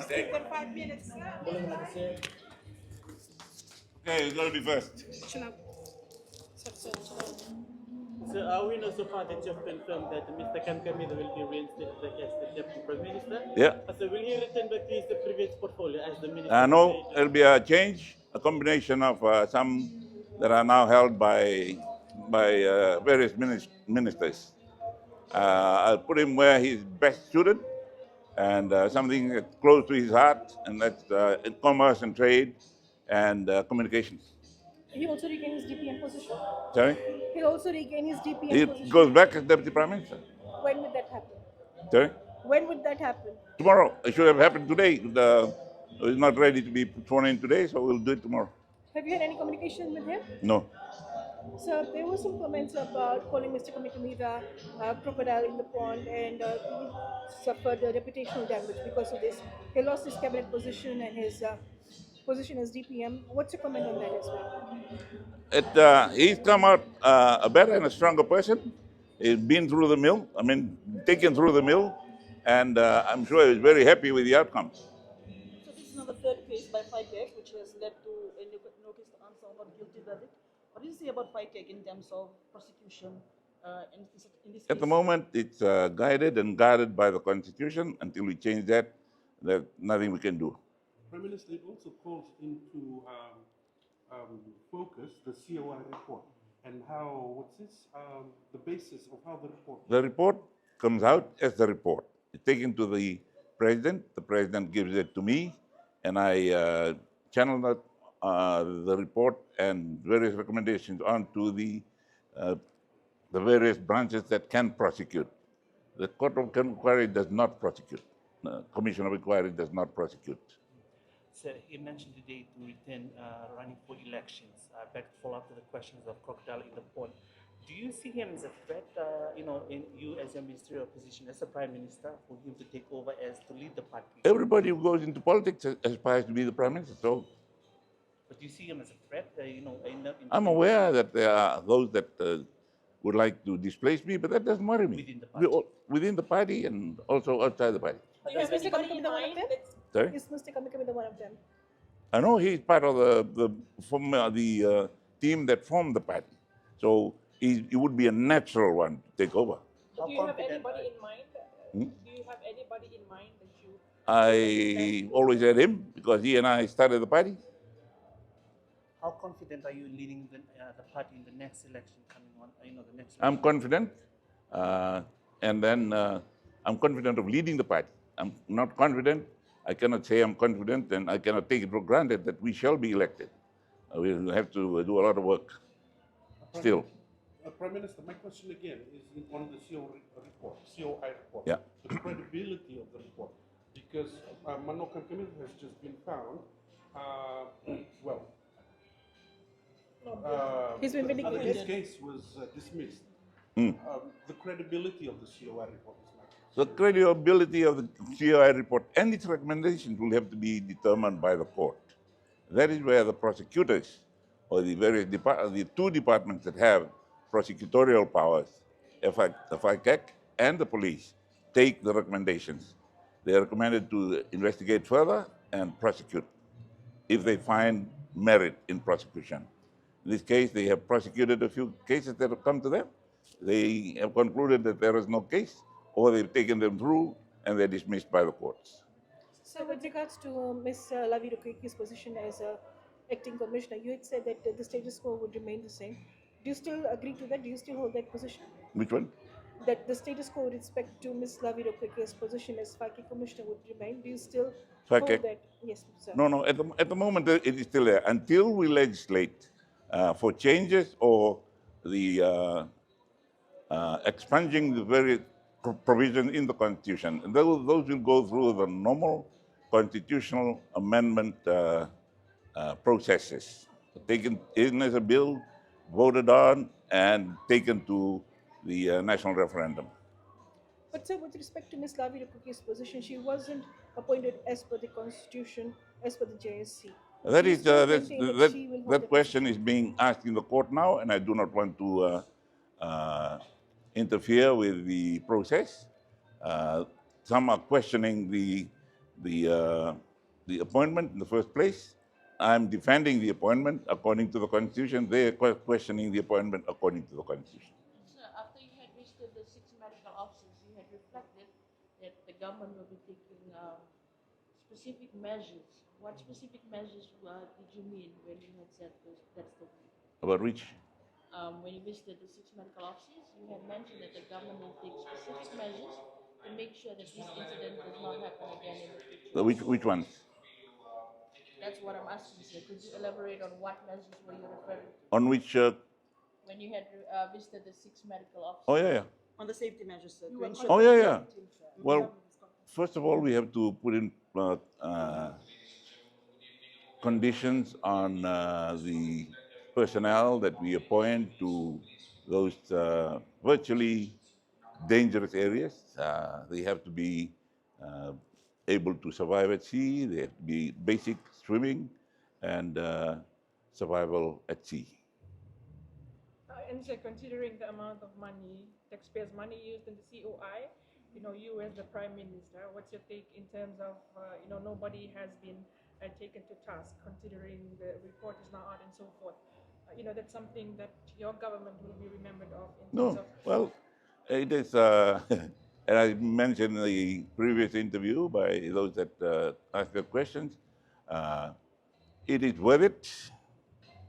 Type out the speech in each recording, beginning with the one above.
give them 5 minutes. Okay, it's going to be first. So we know so far that you've confirmed that Mr. Kamikamica will be reinstated as the Deputy Prime Minister. Yeah. So will he return back to his previous portfolio as the Minister? No, it'll be a change, a combination of some that are now held by various ministers. I'll put him where he's best suited, and something that's close to his heart, and that's commerce and trade and communications. He also regain his DPM position. Sorry? He'll also regain his DPM He position. goes back as Deputy Prime Minister. When would that happen? Sorry? When would that happen? Tomorrow. It should have happened today. He's not ready to be sworn in today, so we'll do it tomorrow. Have you had any communication with him? No. So there were some comments about calling Mr. Kamikamica crocodile in the pond, and he suffered reputational damage because of this. He lost his cabinet position and his position as DPM. What's your comment on that as well? He's come out a better and a stronger person. He's been through the mill, taken through the mill, and I'm sure he's very happy with the outcome. So this is now the third case by FICAC, which has led to a notice to answer or not guilty verdict. What do you say about FICAC in terms of prosecution in this case? At the moment, it's guided and guarded by the Constitution. Until we change that, there's nothing we can do. Prime Minister, it also calls into focus the COI report and how, the basis of how the report... The report comes out as the report. It's taken to the President gives it to me, and I channel that, the report and various recommendations onto the various branches that can prosecute. The Court of Inquiry does not prosecute. The Commission of Inquiry does not prosecute. So he mentioned today to return running for elections. Back to follow up to the questions of crocodile in the pond. Do you see him as a threat, in you as a ministerial position, as a prime minister, for him to take over to lead the party? Everybody who goes into politics aspires to be the prime minister. So, but do you see him as a threat? I'm aware that there are those that would like to displace me, but that doesn't worry me. Within the party? Within the party and also outside the party. Is Mr. Kamikamica one of them? Sorry? Is Mr. Kamikamica one of them? I know he's part of the team that formed the party. So he would be a natural one to take over. Do you have anybody in mind? Do you have anybody in mind that you... I always had him because he and I started the party. How confident are you in leading the party in the next election coming on? The next. I'm confident, and then I'm confident of leading the party. I'm not confident. I cannot say I'm confident, and I cannot take it for granted that we shall be elected. We'll have to do a lot of work still. Prime Minister, my question again is on the COI report. Yeah. The credibility of the report, because Manoa Kamikamica has just been found. He's been vindicated. His case was dismissed. The credibility of the COI report is not. The credibility of the COI report and its recommendations will have to be determined by the court. That is where the prosecutors, or the various the two departments that have prosecutorial powers, the FICAC and the police, take the recommendations. They are recommended to investigate further and prosecute if they find merit in prosecution. In this case, they have prosecuted a few cases that have come to them. They have concluded that there is no case, or they've taken them through and they're dismissed by the courts. So with regards to Ms. Laviruka's position as acting commissioner, you had said that the status quo would remain the same. Do you still agree to that? Do you still hold that position? Which one? That the status quo with respect to Ms. Laviruka's position as FICAC commissioner would remain. Do you still FICAC? hold that? Yes, sir. No. At the moment, it is still there until we legislate for changes or the expunging the various provisions in the Constitution. And those will go through the normal constitutional amendment processes. Taken in as a bill, voted on, and taken to the national referendum. But sir, with respect to Ms. Laviruka's position, she wasn't appointed as per the Constitution, as per the JSC. That question is being asked in the court now, and I do not want to interfere with the process. Some are questioning the the appointment in the first place. I'm defending the appointment according to the Constitution. They are questioning the appointment according to the Constitution. Sir, after you had visited the 6 medical officers, you had reflected that the government will be taking specific measures. What specific measures did you mean when you had said that statement? About which? When you visited the 6 medical officers, you had mentioned that the government will take specific measures to make sure that this incident does not happen again in the future. Which ones? That's what I'm asking, sir. Could you elaborate on what measures were you referring to On which? when you had visited the 6 medical officers? Oh yeah, yeah. On the safety measures, sir. You were Oh yeah, yeah. confident. Well, first of all, we have to put in conditions on the personnel that we appoint to those virtually dangerous areas. They have to be able to survive at sea. They have to be basic swimming and survival at sea. And so considering the amount of money, taxpayers' money used in the COI, you as the Prime Minister, what's your take in terms of, nobody has been taken to task, considering the report is now out and so forth? That's something that your government will be remembered of in terms No, of. well, it is, and I mentioned in the previous interview by those that asked the questions, it is worth it.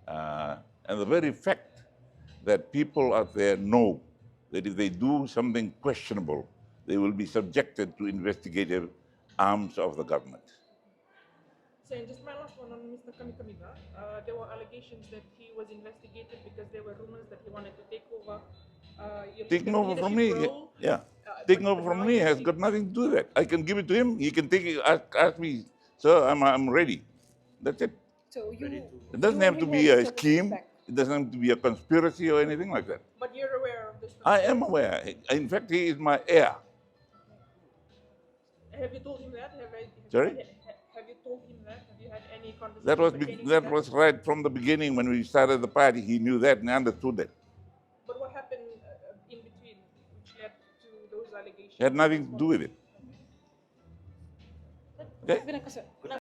And the very fact that people out there know that if they do something questionable, they will be subjected to investigative arms of the government. So, and just my last one on Mr. Kamikamica, there were allegations that he was investigated because there were rumors that he wanted to take over. Taking over from me, yeah. Taking over from me has got nothing to do with that. I can give it to him. He can take it. Ask me, sir. I'm ready. That's it. So It doesn't have to be a scheme. It doesn't have to be a conspiracy or anything like that. But you're aware of this. I am aware. In fact, he is my heir. Have you told him that? Sorry? Have you told him that? Have you had any conversation? That was right from the beginning when we started the party. He knew that and understood that. But what happened in between, which led to those allegations? It had nothing to do with it. Okay?